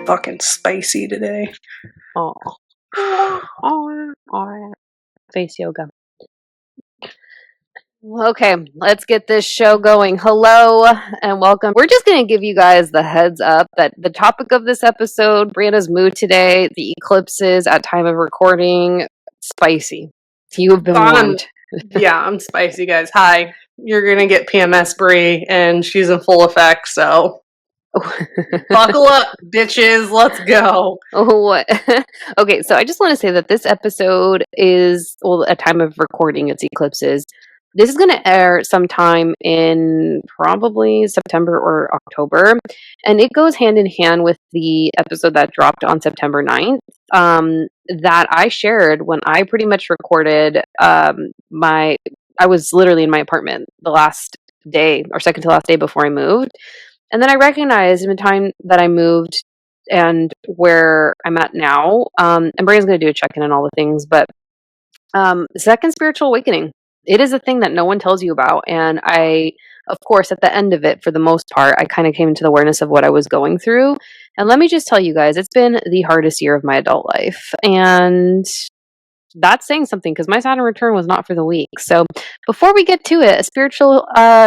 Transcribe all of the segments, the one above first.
Fucking spicy today. Oh. Face yoga. Okay, let's get this show going. Hello and welcome. We're just going to give you guys the heads up that the topic of this episode, Brianna's mood today, the eclipses at time of recording, spicy. You have been warned. Yeah, I'm spicy, guys. Hi. You're going to get PMS Brie, and she's in full effect, so buckle up, bitches. Let's go. Oh, what? Okay, so I just want to say that this episode is, well, at time of recording, it's eclipses. This is going to air sometime in probably September or October, and it goes hand in hand with the episode that dropped on September 9th that I shared when I pretty much recorded I was literally in my apartment the last day, or second to last day before I moved. And then I recognized in the time that I moved and where I'm at now, and Brian's going to do a check-in and all the things, but second spiritual awakening. It is a thing that no one tells you about. And I, of course, at the end of it, for the most part, I kind of came into the awareness of what I was going through. And let me just tell you guys, it's been the hardest year of my adult life. And that's saying something because my Saturn return was not for the weak. So before we get to it,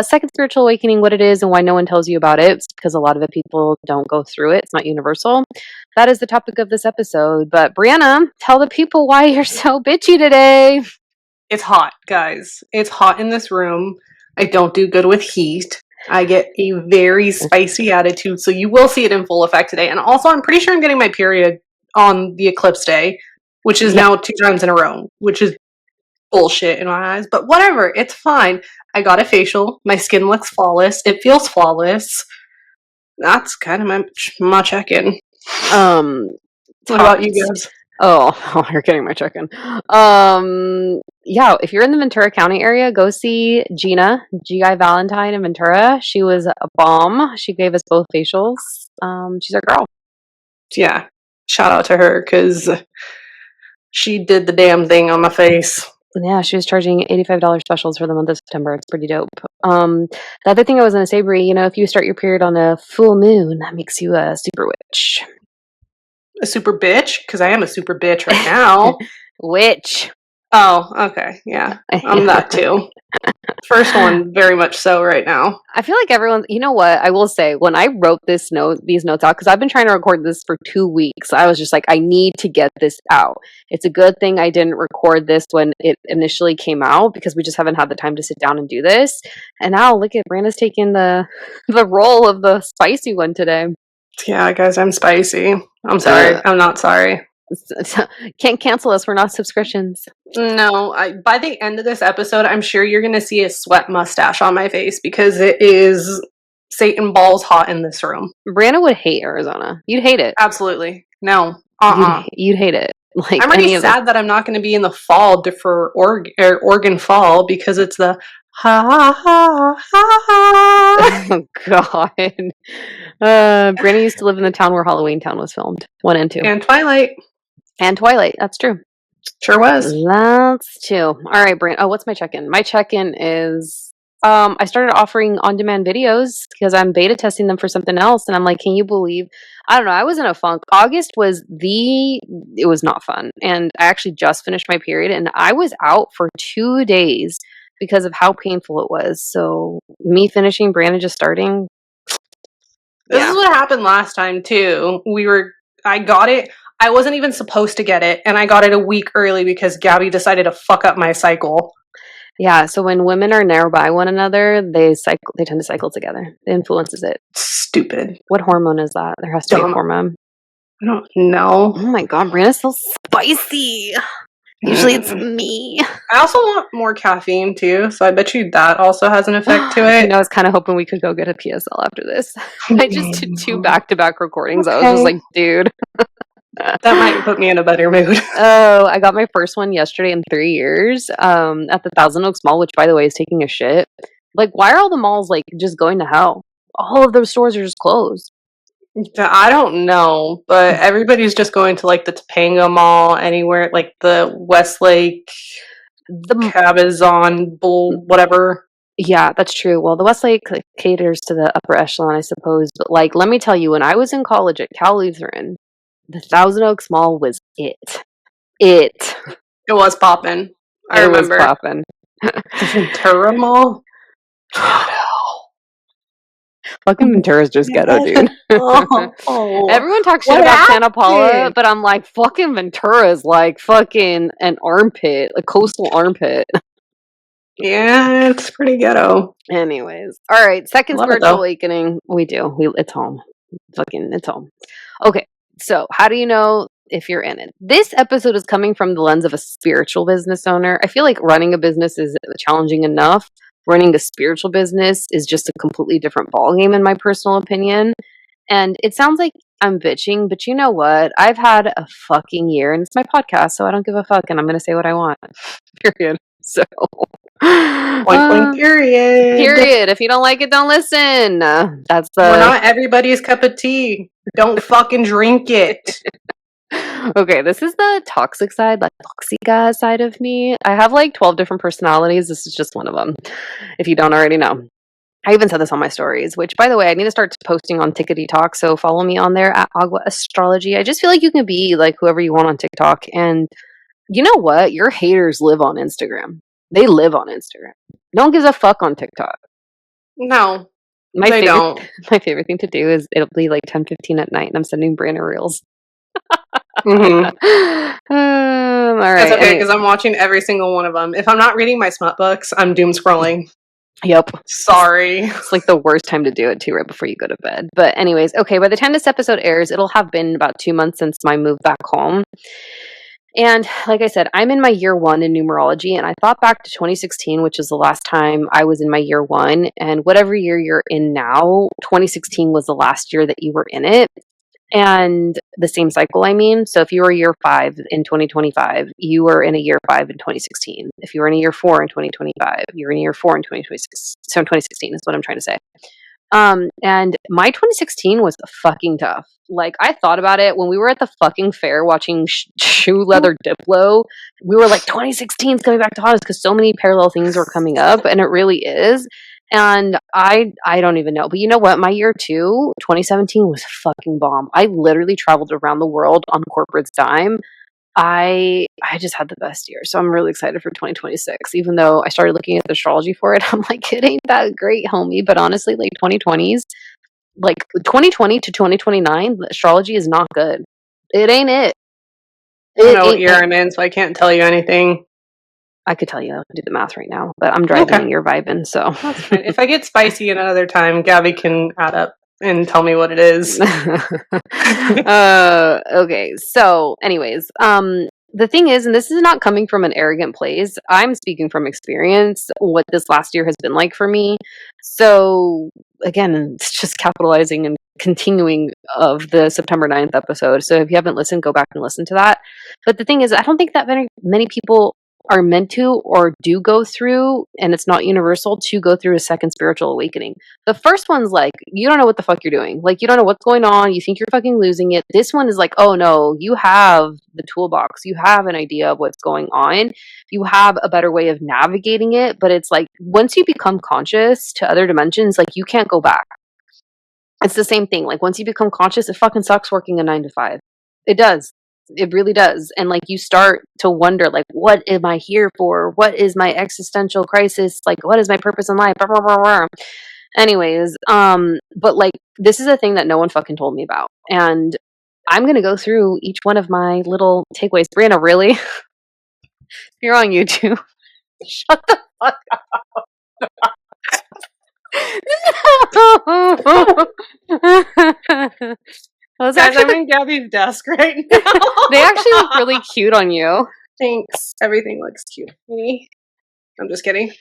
second spiritual awakening, what it is and why no one tells you about it, because a lot of people don't go through it. It's not universal. That is the topic of this episode. But Brianna, tell the people why you're so bitchy today. It's hot, guys. It's hot in this room. I don't do good with heat. I get a very spicy attitude, so you will see it in full effect today. And also, I'm pretty sure I'm getting my period on the eclipse day, which is now 2 times in a row, which is bullshit in my eyes. But whatever, it's fine. I got a facial. My skin looks flawless. It feels flawless. That's kind of my check-in. What about you guys? Oh, you're getting my check-in. Yeah, if you're in the Ventura County area, go see Gina, G.I. Valentine in Ventura. She was a bomb. She gave us both facials. She's our girl. Yeah, shout out to her, because she did the damn thing on my face. Yeah, she was charging $85 specials for the month of September. It's pretty dope. The other thing I was going to say, Brie, if you start your period on a full moon, that makes you a super witch. A super bitch? Because I am a super bitch right now. Witch. Oh, okay. Yeah, I'm that too. First one, very much so right now. I feel like everyone, you know what, I will say, when I wrote these notes out, because I've been trying to record this for 2 weeks, I was just like, I need to get this out. It's a good thing I didn't record this when it initially came out, because we just haven't had the time to sit down and do this. And now, look at Brandon's taking the role of the spicy one today. Yeah, guys, I'm spicy. I'm sorry. I'm not sorry. Can't cancel us. We're not subscriptions. No, by the end of this episode, I'm sure you're going to see a sweat mustache on my face, because it is Satan balls hot in this room. Brianna would hate Arizona. You'd hate it. Absolutely. No. You'd hate it. Like, I'm already sad that I'm not going to be in the fall for Oregon fall, because it's the ha ha ha. Oh God. Brianna used to live in the town where Halloween Town was filmed. 1 and 2. And Twilight. That's true. Sure was. That's 2. All right, Brianna. Oh, what's my check-in? My check-in is I started offering on-demand videos because I'm beta testing them for something else, and I'm like, can you believe? I don't know. I was in a funk. August it was not fun, and I actually just finished my period, and I was out for 2 days because of how painful it was. So me finishing, Brianna just starting. This is what happened last time too. I got it. I wasn't even supposed to get it, and I got it a week early because Gabby decided to fuck up my cycle. Yeah, so when women are nearby one another, they tend to cycle together. It influences it. Stupid. What hormone is that? There has to be a hormone. I don't know. Oh my God, Brianna's so spicy. Usually it's me. I also want more caffeine too, so I bet you that also has an effect to it. I was kind of hoping we could go get a PSL after this. I just did 2 back-to-back recordings. Okay. I was just like, dude. That might put me in a better mood. Oh, I got my first one yesterday in 3 years at the Thousand Oaks Mall, which, by the way, is taking a shit. Like, why are all the malls, like, just going to hell? All of those stores are just closed. I don't know, but everybody's just going to, like, the Topanga Mall, anywhere, like the Westlake, the Cabazon, whatever. Yeah, that's true. Well, the Westlake like, caters to the upper echelon, I suppose. But like, let me tell you, when I was in college at Cal Lutheran, the Thousand Oaks Mall was it. It. It was poppin'. I It was remember. poppin'. The Ventura Mall. Fucking Ventura's just ghetto, dude. Oh, Everyone talks shit what about Santa Paula, happened? but I'm like, fucking Ventura is like fucking an armpit, a coastal armpit. Yeah, it's pretty ghetto. Anyways, all right. I Second love it spiritual though. awakening. It's home. Fucking, it's home. Okay. So, how do you know if you're in it? This episode is coming from the lens of a spiritual business owner. I feel like running a business is challenging enough. Running a spiritual business is just a completely different ballgame, in my personal opinion. And it sounds like I'm bitching, but you know what? I've had a fucking year, and it's my podcast, so I don't give a fuck, and I'm gonna say what I want. Period. So, Point blank period. period. If you don't like it, don't listen. That's We're the not everybody's cup of tea. Don't fucking drink it. okay. This is the toxic side, like toxica side of me. I have like 12 different personalities. This is just one of them. If you don't already know. I even said this on my stories, which, by the way, I need to start posting on Tickety Talk. So follow me on there at Agua Astrology. I just feel like you can be like whoever you want on TikTok. And you know what? Your haters live on Instagram. They live on Instagram. No one gives a fuck on TikTok. No, My they favorite, don't. my favorite thing to do is it'll be like 10:15 at night, and I'm sending Brandon reels. Mm-hmm. All That's right. okay because I'm watching every single one of them. If I'm not reading my smut books, I'm doom scrolling. Yep. Sorry. It's like the worst time to do it too, right before you go to bed. But anyways, okay, by the time this episode airs, it'll have been about 2 months since my move back home. And like I said, I'm in my year one in numerology, and I thought back to 2016, which is the last time I was in my year one. And whatever year you're in now, 2016 was the last year that you were in it. And the same cycle, I mean. So if you were year five in 2025, you were in a year five in 2016. If you were in a year four in 2025, you were in a year four in 2026. So in 2016 is what I'm trying to say. And my 2016 was fucking tough. Like, I thought about it when we were at the fucking fair watching Shoe Leather Diplo. We were like, 2016 is coming back to haunt us because so many parallel things were coming up, and it really is. And I don't even know. But you know what? My year two, 2017, was fucking bomb. I literally traveled around the world on corporate's dime. I just had the best year. So I'm really excited for 2026. Even though I started looking at the astrology for it, I'm like, it ain't that great, homie. But honestly, like 2020s, like 2020 to 2029, the astrology is not good. It ain't it. I don't It know what ain't year it. I'm in, so I can't tell you anything. I could tell you, I can do the math right now, but I'm driving Okay, and you're vibing, so. that's fine. If I get spicy another time, Gabby can add up and tell me what it is. Okay. So, anyways, the thing is, and this is not coming from an arrogant place, I'm speaking from experience, what this last year has been like for me. So, again, it's just capitalizing and continuing of the September 9th episode. So, if you haven't listened, go back and listen to that. But the thing is, I don't think that many people are meant to or do go through, and it's not universal to go through a second spiritual awakening. The first one's like, you don't know what the fuck you're doing. Like, you don't know what's going on. You think you're fucking losing it. This one is like, oh no, you have the toolbox. You have an idea of what's going on. You have a better way of navigating it. But it's like, once you become conscious to other dimensions, like, you can't go back. It's the same thing. Like, once you become conscious, it fucking sucks working a 9 to 5. It does. It really does. And like, you start to wonder, like, what am I here for? What is my existential crisis? Like, what is my purpose in life? Blah, blah, blah, blah. Anyways, but like, this is a thing that no one fucking told me about. And I'm gonna go through each one of my little takeaways. Brianna, really? You're on YouTube. Shut the fuck up. Those Guys, I'm actually in Gabby's desk right now. they actually look really cute on you. Thanks. Everything looks cute. Me. I'm just kidding.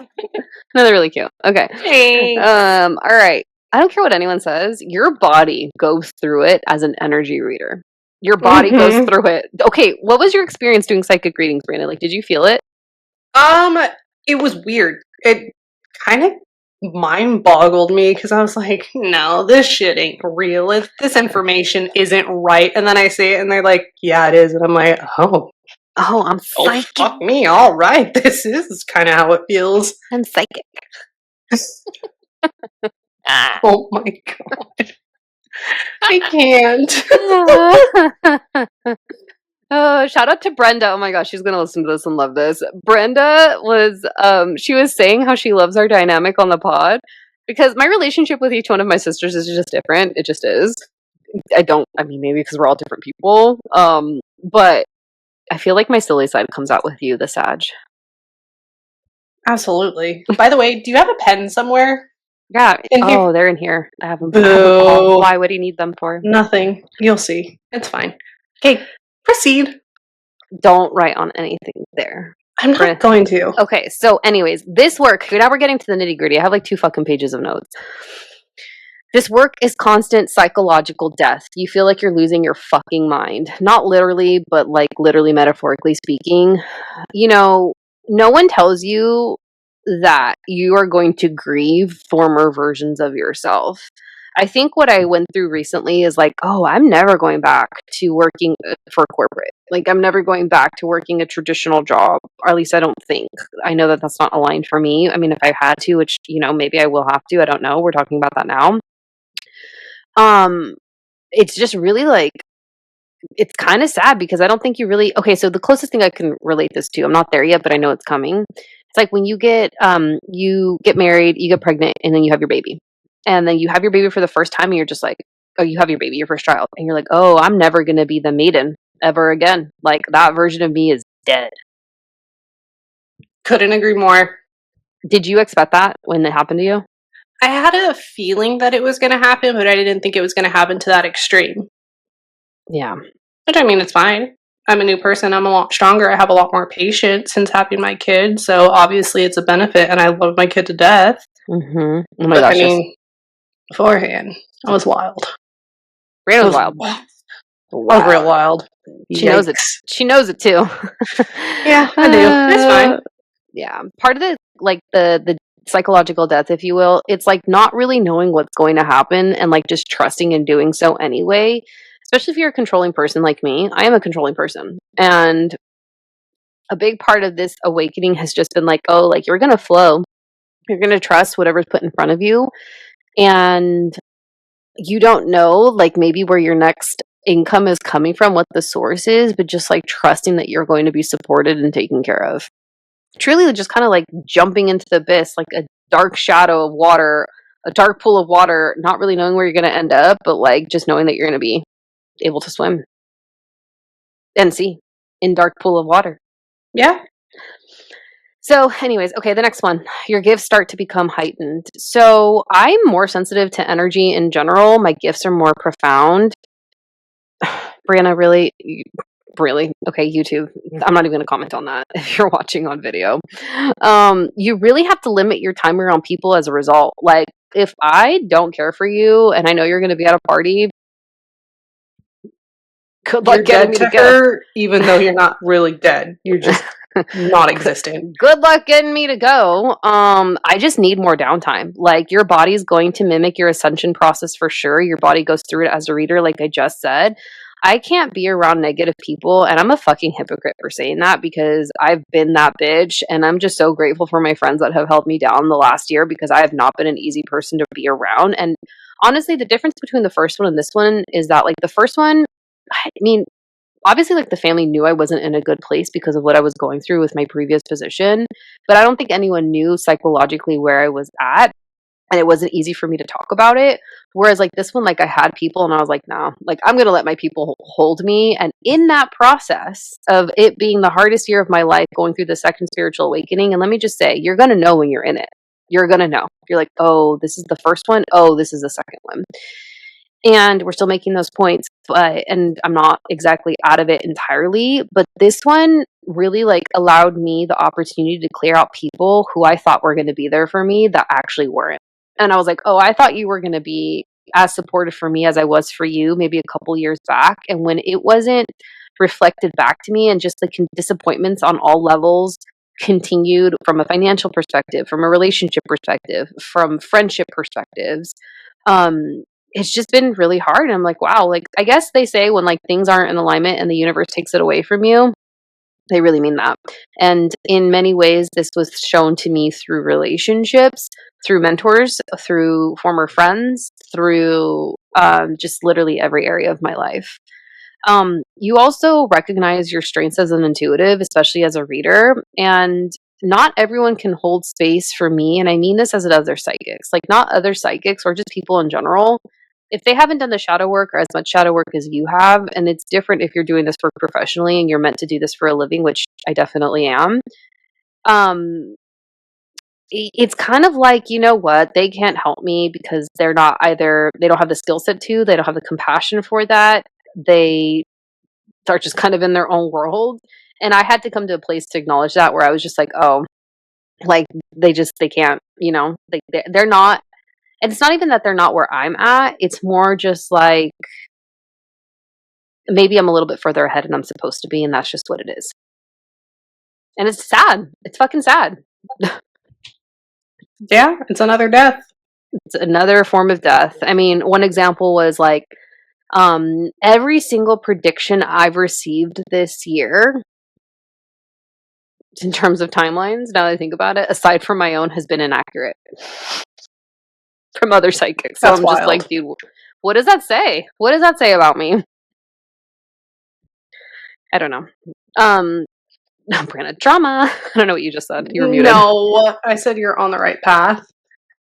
No, they're really cute. Okay. Thanks. All right. I don't care what anyone says. Your body goes through it as an energy reader. Your body goes through it. Okay, what was your experience doing psychic readings, Brandon? Like, did you feel it? It was weird. It kind of mind boggled me because I was like, no, this shit ain't real. This information isn't right. And then I say it and they're like, yeah, it is. And I'm like, oh. Oh, I'm Oh, psychic. fuck me. All right. This is kind of how it feels. I'm psychic. Ah. Oh my God. I can't. Oh, shout out to Brenda. Oh my gosh, she's gonna listen to this and love this. Brenda was she was saying how she loves our dynamic on the pod because my relationship with each one of my sisters is just different. It just is. I mean maybe because we're all different people. But I feel like my silly side comes out with you, the Sag. Absolutely. By the way, do you have a pen somewhere Yeah. in here? Oh, they're in here. I have them all. Boo. Why would he need them for? Nothing. You'll see. It's fine. Okay, proceed. Don't write on anything there. I'm not going to. Okay, so anyways, this work, now we're getting to the nitty gritty. I have like 2 fucking pages of notes. This work is constant psychological death. You feel like you're losing your fucking mind. Not literally, but like literally metaphorically speaking. You know, no one tells you that you are going to grieve former versions of yourself. I think what I went through recently is like, oh, I'm never going back to working for corporate. Like, I'm never going back to working a traditional job, or at least I don't think. I know that that's not aligned for me. I mean, if I had to, which, you know, maybe I will have to, I don't know. We're talking about that now. Um, it's just really like, it's kind of sad because I don't think you really, okay, so the closest thing I can relate this to, I'm not there yet, but I know it's coming. It's like when you get married, you get pregnant, and then you have your baby. And then you have your baby for the first time, and you're just like, oh, you have your baby, your first child, and you're like, oh, I'm never going to be the maiden ever again. Like, that version of me is dead. Couldn't agree more. Did you expect that when it happened to you? I had a feeling that it was going to happen, but I didn't think it was going to happen to that extreme. Yeah. Which, I mean, it's fine. I'm a new person. I'm a lot stronger. I have a lot more patience since having my kid. So obviously it's a benefit, and I love my kid to death. Mm-hmm. Oh my But gosh. I mean, beforehand, I was wild. Brianna I was was wild. wild. I was real wild. She knows it. Yikes. She knows it too. Yeah, I do. It's fine. Yeah. Part of the like the psychological death, if you will, it's like not really knowing what's going to happen and like just trusting and doing so anyway. Especially if you're a controlling person like me. I am a controlling person. And a big part of this awakening has just been like, oh, like you're gonna flow. You're gonna trust whatever's put in front of you. And you don't know like maybe where your next income is coming from, what the source is, but just like trusting that you're going to be supported and taken care of. Truly just kind of like jumping into the abyss, like a dark shadow of water, a dark pool of water, not really knowing where you're going to end up, but like just knowing that you're going to be able to swim and see in dark pool of water. Yeah. So, anyways, okay, the next one. Your gifts start to become heightened. So, I'm more sensitive to energy in general. My gifts are more profound. Brianna, really? Really? Okay, YouTube. I'm not even going to comment on that if you're watching on video. You really have to limit your time around people as a result. Like, if I don't care for you and I know you're going to be at a party, good luck You're getting dead me to to go. her, even though you're not really dead. You're just not existent. Good luck getting me to go. I just need more downtime. Like, your body's going to mimic your ascension process for sure. Your body goes through it as a reader, like I just said. I can't be around negative people, and I'm a fucking hypocrite for saying that because I've been that bitch, and I'm just so grateful for my friends that have held me down the last year because I have not been an easy person to be around. And honestly, the difference between the first one and this one is that, like, the first one, I mean, obviously, like, the family knew I wasn't in a good place because of what I was going through with my previous position, but I don't think anyone knew psychologically where I was at, and it wasn't easy for me to talk about it. Whereas like this one, like I had people and I was like, no, like I'm going to let my people hold me. And in that process of it being the hardest year of my life, going through the second spiritual awakening, and let me just say, you're going to know when you're in it. You're going to know. You're like, oh, this is the first one. Oh, this is the second one. And we're still making those points, and I'm not exactly out of it entirely, but this one really like allowed me the opportunity to clear out people who I thought were going to be there for me that actually weren't. And I was like, oh, I thought you were going to be as supportive for me as I was for you maybe a couple years back. And when it wasn't reflected back to me, and just the disappointments on all levels continued, from a financial perspective, from a relationship perspective, from friendship perspectives, it's just been really hard. And I'm like, wow, like I guess they say when like things aren't in alignment and the universe takes it away from you, They really mean that. And in many ways, this was shown to me through relationships, through mentors, through former friends, through just literally every area of my life. You also recognize your strengths as an intuitive, especially as a reader. And not everyone can hold space for me. And I mean this as it other psychics, like not other psychics or just people in general. If they haven't done the shadow work or as much shadow work as you have, and it's different if you're doing this work professionally and you're meant to do this for a living, which I definitely am. Um, it's kind of like, you know what, they can't help me because they're not either, they don't have the skill set to, they don't have the compassion for that. They are just kind of in their own world. And I had to come to a place to acknowledge that where I was just like, oh, like they can't, they're not. And it's not even that they're not where I'm at. It's more just like maybe I'm a little bit further ahead than I'm supposed to be, and that's just what it is. And it's sad. It's fucking sad. Yeah, it's another death. It's another form of death. I mean, one example was like every single prediction I've received this year in terms of timelines, now that I think about it, aside from my own, has been inaccurate from other psychics. So That's I'm just wild. like, dude, what does that say? What does that say about me? I don't know. Brandon, drama. I don't know what you just said. You were muted. No, I said you're on the right path.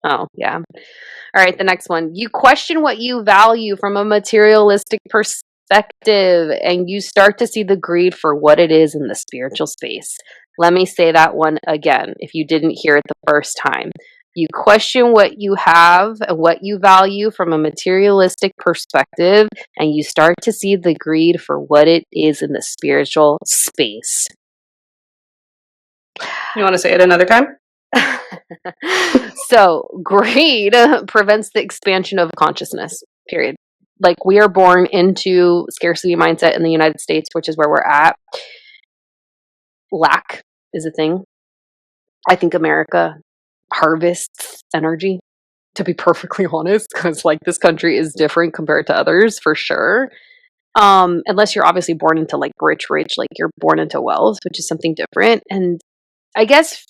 Oh, yeah. All right, the next one. You question what you value from a materialistic perspective, and you start to see the greed for what it is in the spiritual space. Let me say that one again if you didn't hear it the first time. You question what you have and what you value from a materialistic perspective, and you start to see the greed for what it is in the spiritual space. You want to say it another time? So, greed prevents the expansion of consciousness, period. Like, we are born into scarcity mindset in the United States, which is where we're at. Lack is a thing. I think America harvests energy, to be perfectly honest, because, like, this country is different compared to others, for sure. Unless you're obviously born into, like, rich, like, you're born into wealth, which is something different. And I guess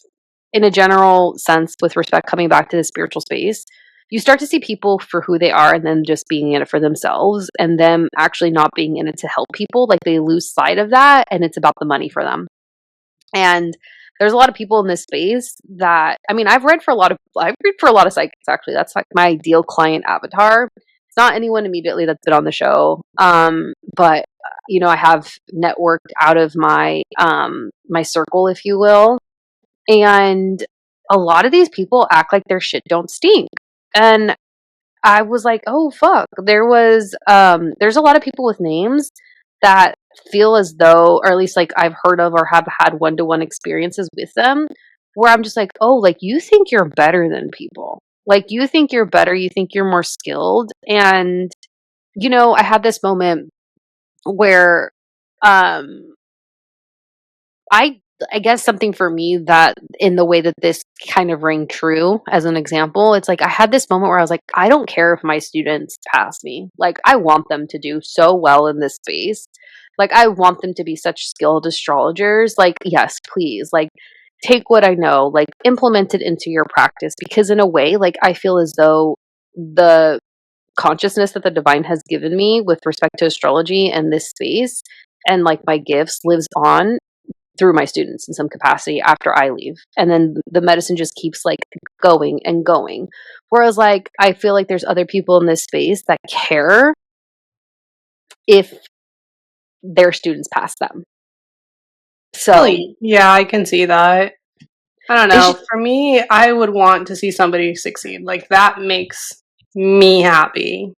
in a general sense, with respect, coming back to the spiritual space, you start to see people for who they are and then just being in it for themselves and them actually not being in it to help people. Like they lose sight of that and it's about the money for them. And there's a lot of people in this space that, I mean, I've read for a lot of psychics actually. That's like my ideal client avatar. It's not anyone immediately that's been on the show. But I have networked out of my my circle, if you will, and a lot of these people act like their shit don't stink. And I was like, oh fuck. There's a lot of people with names that feel as though, or at least like I've heard of or have had one-to-one experiences with them, where I'm just like, oh, like you think you're better than people. Like you think you're better, you think you're more skilled. And I had this moment where um I guess something for me that in the way that this kind of rang true as an example, it's like I had this moment where I was like, I don't care if my students pass me. Like I want them to do so well in this space. Like I want them to be such skilled astrologers. Like, yes, please. Like take what I know, like implement it into your practice because in a way, like I feel as though the consciousness that the divine has given me with respect to astrology and this space and like my gifts lives on through my students in some capacity after I leave. And then the medicine just keeps like going and going. Whereas like I feel like there's other people in this space that care if their students pass them. So Really? Yeah, I can see that. I don't know. For me, I would want to see somebody succeed. Like that makes me happy.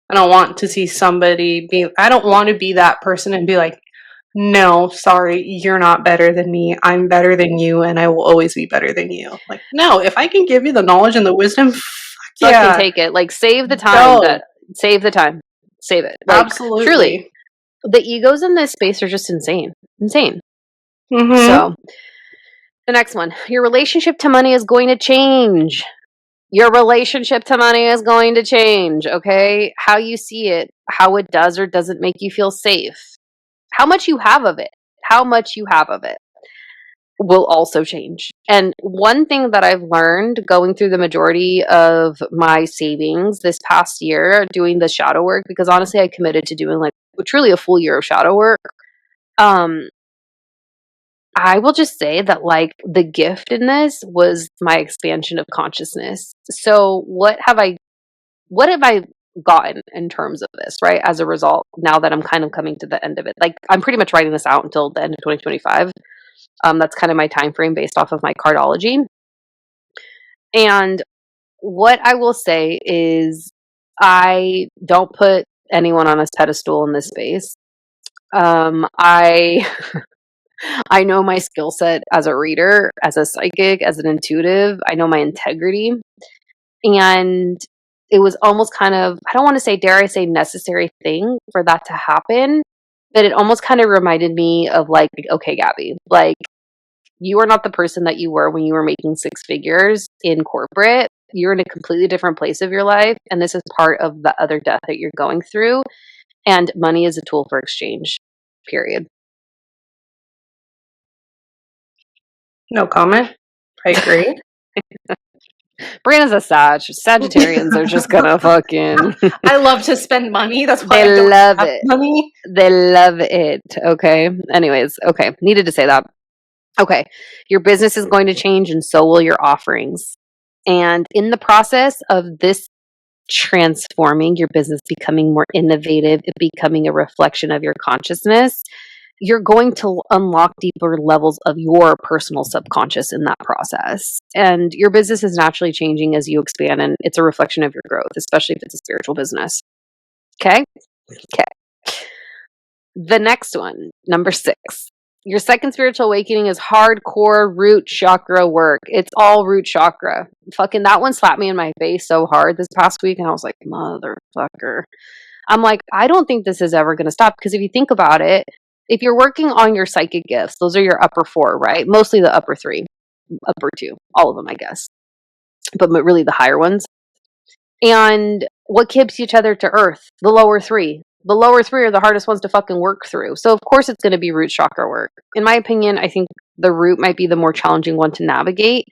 I don't want to see somebody I don't want to be that person and be like, no, sorry, you're not better than me. I'm better than you, and I will always be better than you. Like, no, if I can give you the knowledge and the wisdom, fuck fucking yeah, take it. Like save the time. go. Save the time. Save it. Like Absolutely. truly. The egos in this space are just insane. Insane. Mm-hmm. So the next one. Your relationship to money is going to change. Your relationship to money is going to change, okay? How you see it, how it does or doesn't make you feel safe. How much you have of it. how much you have of it will also change. And one thing that I've learned going through the majority of my savings this past year, doing the shadow work, because honestly, I committed to doing like truly a full year of shadow work. I will just say that like the gift in this was my expansion of consciousness. So what have I gotten in terms of this, right? As a result, now that I'm kind of coming to the end of it. Like I'm pretty much writing this out until the end of 2025. That's kind of my time frame based off of my cardology. And what I will say is I don't put anyone on a pedestal in this space. I I know my skill set as a reader, as a psychic, as an intuitive. I know my integrity. And it was almost kind of, I don't want to say, dare I say, necessary thing for that to happen. But it almost kind of reminded me of like, okay, Gabby, like you are not the person that you were when you were making six figures in corporate. You're in a completely different place of your life. And this is part of the other death that you're going through. And money is a tool for exchange, period. No comment. I agree. Brianna's a Sag. Sagittarians are just gonna fucking. I love to spend money. That's why They I don't love have it. money. They love it. Okay. Anyways, okay. Needed to say that. Okay. Your business is going to change and so will your offerings. And in the process of this transforming your business, becoming more innovative, it becoming a reflection of your consciousness, you're going to unlock deeper levels of your personal subconscious in that process. And your business is naturally changing as you expand, and it's a reflection of your growth, especially if it's a spiritual business. Okay? Okay. The next one, number 6. Your second spiritual awakening is hardcore root chakra work. It's all root chakra. Fucking that one slapped me in my face so hard this past week, and I was like, motherfucker. I'm like, I don't think this is ever going to stop, because if you think about it, if you're working on your psychic gifts, those are your upper 4, right? Mostly the upper 3, upper 2, all of them, I guess, but really the higher ones. And what keeps each other to earth? The lower 3. The lower 3 are the hardest ones to fucking work through. So of course it's going to be root chakra work. In my opinion, I think the root might be the more challenging one to navigate.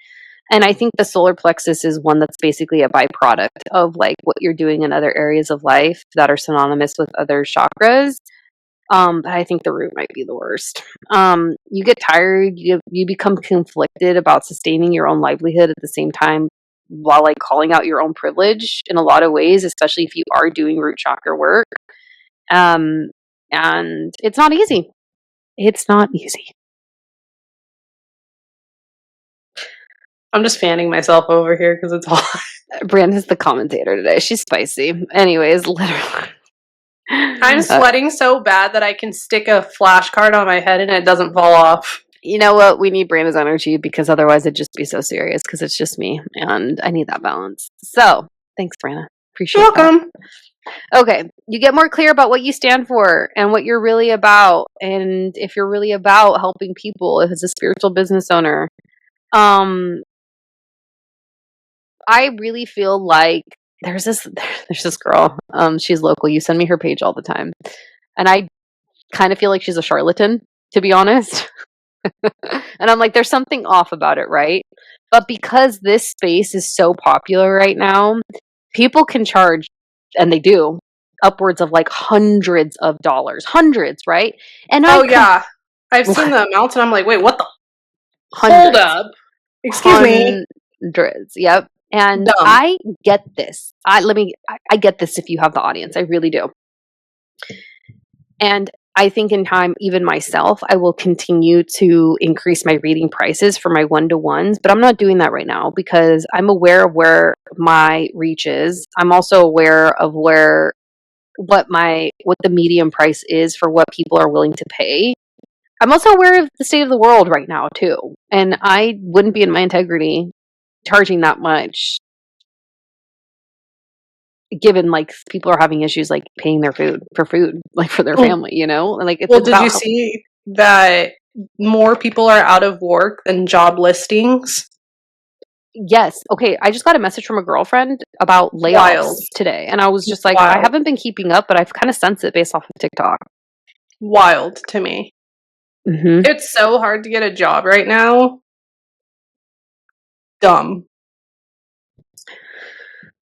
And I think the solar plexus is one that's basically a byproduct of like what you're doing in other areas of life that are synonymous with other chakras. But I think the root might be the worst. You get tired, you become conflicted about sustaining your own livelihood at the same time while like calling out your own privilege in a lot of ways, especially if you are doing root chakra work. And it's not easy. It's not easy. I'm just fanning myself over here because it's hot. Brandon's the commentator today. She's spicy. Anyways, literally. I'm sweating so bad that I can stick a flashcard on my head and it doesn't fall off. You know what? We need Brandon's energy because otherwise it'd just be so serious because it's just me and I need that balance. So thanks, Brandon. Appreciate You're welcome. that. Okay. You get more clear about what you stand for and what you're really about. And if you're really about helping people, if it's a spiritual business owner, I really feel like there's this girl. She's local. You send me her page all the time. And I kind of feel like she's a charlatan, to be honest. And I'm like, there's something off about it, right? But because this space is so popular right now, people can charge, and they do, upwards of like hundreds of dollars. Hundreds, right? And yeah. I've seen the amounts and I'm like, wait, what the? Hundreds. Hold up. Excuse me. Hundreds. Yep. And Dumb. I get this. I get this if you have the audience. I really do. And I think in time, even myself, I will continue to increase my reading prices for my one-to-ones, but I'm not doing that right now because I'm aware of where my reach is. I'm also aware of what the medium price is for what people are willing to pay. I'm also aware of the state of the world right now too. And I wouldn't be in my integrity charging that much given like people are having issues like paying their food like for their family, you know, like it's did you see that more people are out of work than job listings? Yes. Okay, I just got a message from a girlfriend about layoffs today, and I was just like, I haven't been keeping up, but I've kind of sensed it based off of TikTok. Wild to me. Mm-hmm. It's so hard to get a job right now. Dumb.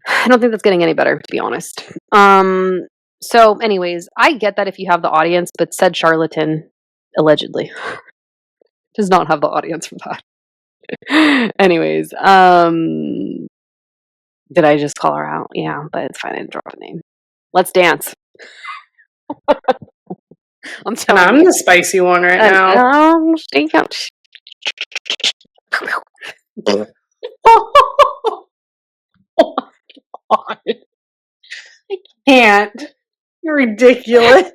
I don't think that's getting any better, to be honest. So anyways, I get that if you have the audience, but said charlatan, allegedly, does not have the audience for that. Anyways, did I just call her out? Yeah, but it's fine. I didn't drop a name. Let's dance. I'm And telling I'm you. the spicy one right now. Oh my God. I can't. You're ridiculous.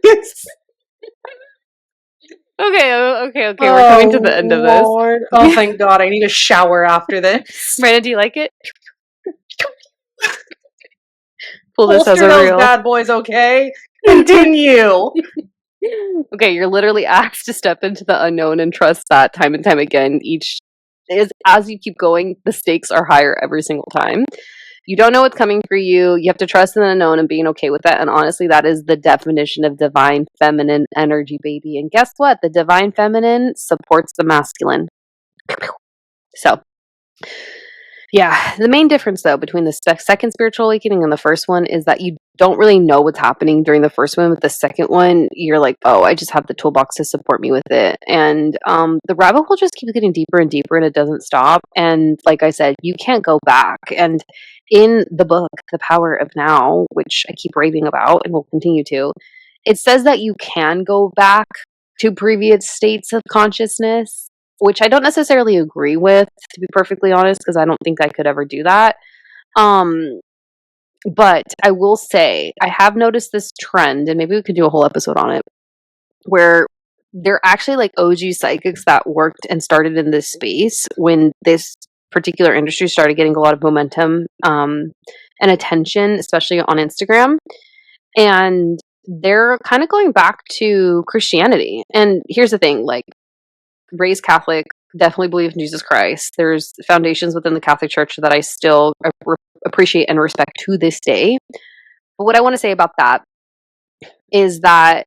Okay. We're coming to the end of this. Lord. Oh, thank God. I need a shower after this. Brandon, do you like it? Pull this as Holster a those reel. bad boys, okay? Continue. Okay, you're literally asked to step into the unknown and trust that time and time again. Each is as you keep going, the stakes are higher every single time. You don't know what's coming for you. You have to trust in the unknown and being okay with that. And honestly, that is the definition of divine feminine energy, baby. And guess what? The divine feminine supports the masculine. So, yeah, the main difference though between the second spiritual awakening and the first one is that you don't really know what's happening during the first one. With the second one, you're like, oh, I just have the toolbox to support me with it. And the rabbit hole just keeps getting deeper and deeper and it doesn't stop. And like I said, you can't go back. And in the book, The Power of Now, which I keep raving about and will continue to, it says that you can go back to previous states of consciousness, which I don't necessarily agree with, to be perfectly honest, because I don't think I could ever do that. But I will say, I have noticed this trend, and maybe we could do a whole episode on it, where they're actually like OG psychics that worked and started in this space when this particular industry started getting a lot of momentum and attention, especially on Instagram. And they're kind of going back to Christianity. And here's the thing, like, raised Catholic, definitely believe in Jesus Christ. There's foundations within the Catholic Church that I still appreciate and respect to this day. But what I want to say about that is that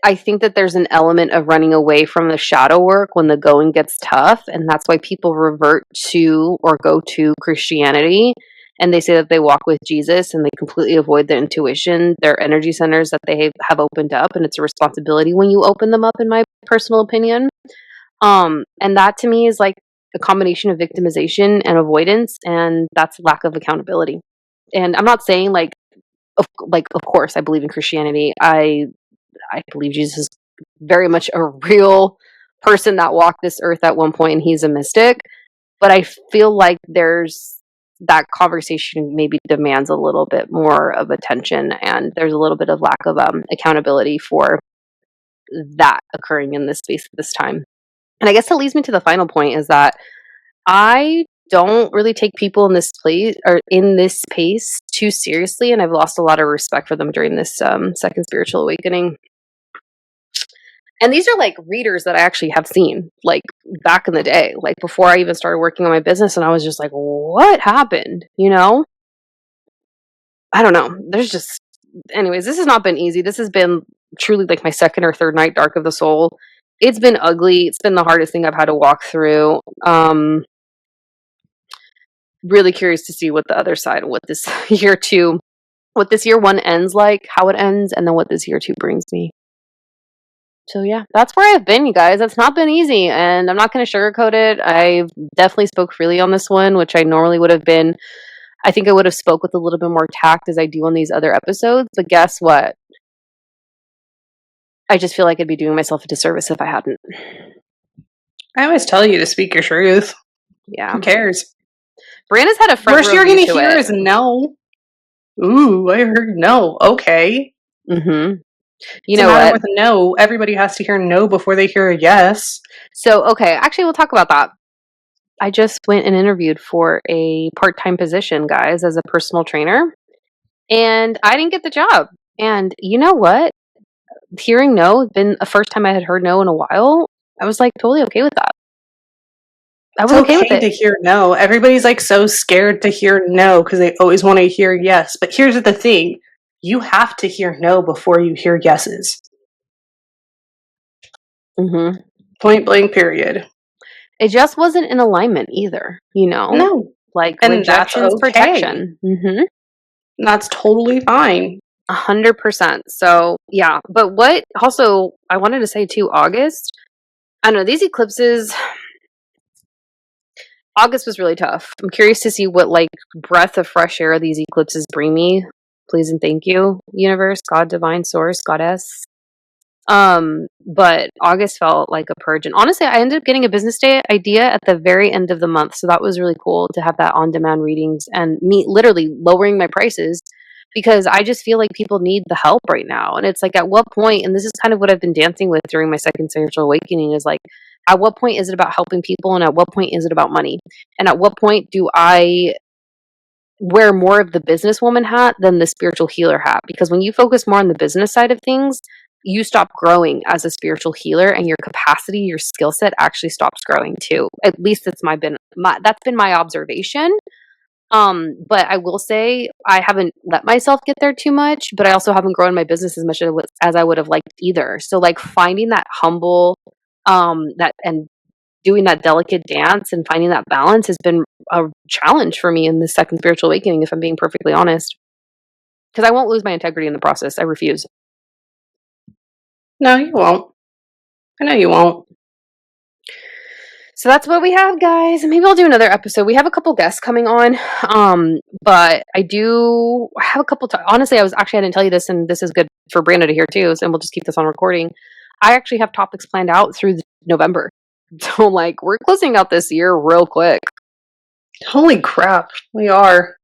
I think that there's an element of running away from the shadow work when the going gets tough. And that's why people revert to or go to Christianity. And they say that they walk with Jesus and they completely avoid the intuition, their energy centers that they have opened up. And it's a responsibility when you open them up, in my personal opinion. And that to me is like a combination of victimization and avoidance, and that's lack of accountability. And I'm not saying of course I believe in Christianity. I believe Jesus is very much a real person that walked this earth at one point and he's a mystic. But I feel like there's that conversation maybe demands a little bit more of attention and there's a little bit of lack of accountability for that occurring in this space at this time. And I guess that leads me to the final point is that I don't really take people in this place or in this space too seriously, and I've lost a lot of respect for them during this second spiritual awakening. And these are like readers that I actually have seen, like back in the day, like before I even started working on my business, and I was just like, what happened? You know? I don't know. There's just, anyways, this has not been easy. This has been truly like my second or third night dark of the soul. It's been ugly. It's been the hardest thing I've had to walk through. Really curious to see what the other side, what this year two, what this year one ends like, how it ends, and then what this year two brings me. So yeah, that's where I've been, you guys. It's not been easy, and I'm not going to sugarcoat it. I've definitely spoke freely on this one, which I normally would have been. I think I would have spoke with a little bit more tact as I do on these other episodes. But guess what? I just feel like I'd be doing myself a disservice if I hadn't. I always tell you to speak your truth. Yeah. Who cares? Brandon's had a front Worst row you're view going to to hear it. is no. Ooh, I heard no. Okay. Mm-hmm. You What's know the matter what? with no? Everybody has to hear no before they hear a yes. So, okay, actually, we'll talk about that. I just went and interviewed for a part-time position, guys, as a personal trainer, and I didn't get the job. And you know what? Hearing no had been the first time I had heard no in a while. I was like totally okay with that. I was It's okay with okay it. to hear no. Everybody's like so scared to hear no because they always want to hear yes. But here's the thing. You have to hear no before you hear yeses. Mm-hmm. Point blank, period. It just wasn't in alignment either, No. Like And that's rejection's okay. protection. That's totally fine. 100%. So yeah, but what also I wanted to say too, August, I don't know, these eclipses, August was really tough. I'm curious to see what like breath of fresh air these eclipses bring me. Please and thank you, universe, God, divine source, goddess. But August felt like a purge. And honestly, I ended up getting a business day idea at the very end of the month. So that was really cool to have that on demand readings and me literally lowering my prices because I just feel like people need the help right now. And it's like, at what point, and this is kind of what I've been dancing with during my second spiritual awakening, is like, at what point is it about helping people? And at what point is it about money? And at what point do I wear more of the businesswoman hat than the spiritual healer hat? Because when you focus more on the business side of things, you stop growing as a spiritual healer, and your capacity, your skill set actually stops growing too. At least that's that's been my observation. But I will say I haven't let myself get there too much, but I also haven't grown my business as much as I would have liked either. So like finding that humble, that and doing that delicate dance and finding that balance has been a challenge for me in this second spiritual awakening, if I'm being perfectly honest. Because I won't lose my integrity in the process. I refuse. No, you won't. I know you won't. So that's what we have, guys. Maybe I'll do another episode. We have a couple guests coming on. But I have a couple honestly, I didn't tell you this, and this is good for Branda to hear too, and we'll just keep this on recording. I actually have topics planned out through November. So like we're closing out this year real quick. Holy crap, we are.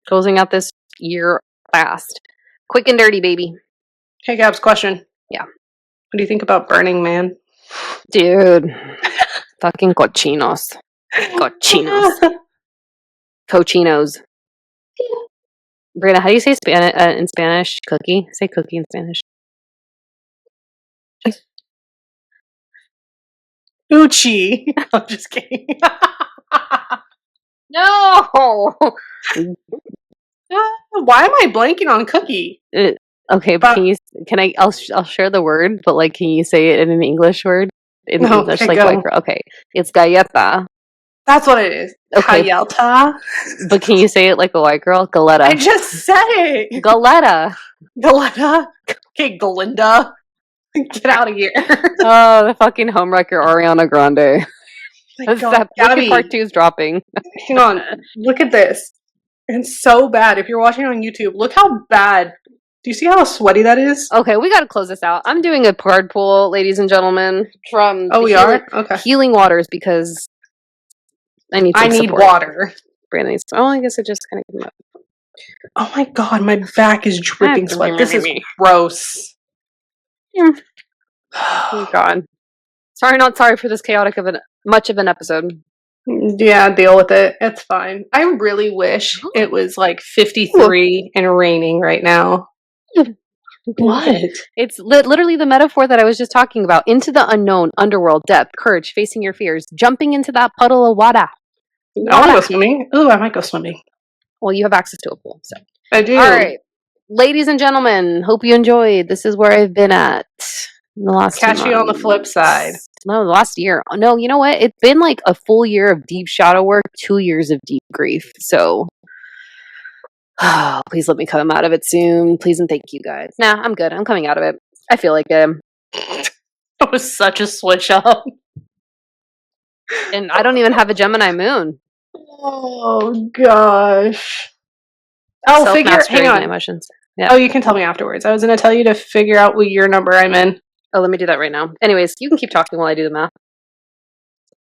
Closing out this year fast. Quick and dirty, baby. Hey, Gabs, question. Yeah. What do you think about Burning Man? Dude. Fucking cochinos. Cochinos. Brenda, how do you say in Spanish? Cookie? Say cookie in Spanish. Uchi. I'm just kidding. No! Why am I blanking on cookie? Okay, but I'll share the word, but like, can you say it in an English word? In English, like, okay. It's galleta. That's what it is. Okay. Galleta. But can you say it like a white girl? Galleta. I just said it. Galleta. Galleta. Okay, Galinda. Get out of here. Oh, the fucking homewrecker Ariana Grande. Look at part 2's dropping. Hang on. Look at this. It's so bad. If you're watching on YouTube, look how bad. Do you see how sweaty that is? Okay, we got to close this out. I'm doing a card pull, ladies and gentlemen, from Okay. Healing Waters, because I need water. Brandon needs. Oh, I guess it just kind of came up. Oh my god, my back is dripping sweat. This is gross. Oh god. Sorry for this chaotic much of an episode. Yeah, deal with it. It's fine. I really wish it was like 53 and raining right now. What? It's literally the metaphor that I was just talking about. Into the unknown, underworld, depth, courage, facing your fears, jumping into that puddle of water. I want to go swimming. Ooh, I might go swimming. Well, you have access to a pool, so. I do. All right. Ladies and gentlemen, hope you enjoyed. This is where I've been at in the last Catch you on the flip side. No, the last year. No, you know what? It's been like a full year of deep shadow work, 2 years of deep grief. So please let me come out of it soon. Please and thank you, guys. Nah, I'm good. I'm coming out of it. I feel like it. That was such a switch up. And I don't even have a Gemini moon. Oh, gosh. Oh, hang on. Emotions. Yeah. Oh, you can tell me afterwards. I was going to tell you to figure out what year number I'm in. Oh, let me do that right now. Anyways, you can keep talking while I do the math.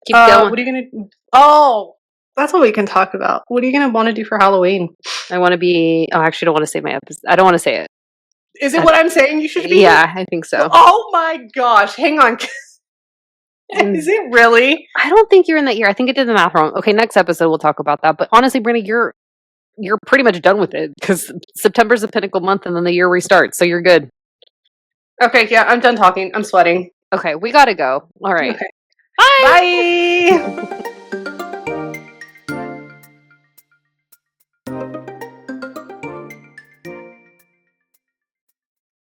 Keep going. What are you going to... Oh, that's what we can talk about. What are you going to want to do for Halloween? I want to be... Oh, I actually don't want to say my episode. I don't want to say it. Is it what I'm saying you should be? Yeah, I think so. Oh my gosh. Hang on. Is it really? I don't think you're in that year. I think I did the math wrong. Okay, next episode we'll talk about that. But honestly, Brittany, you're pretty much done with it because September's the pinnacle month and then the year restarts. So you're good. Okay, yeah, I'm done talking. I'm sweating. Okay, we gotta go. All right. Okay. Bye. Bye.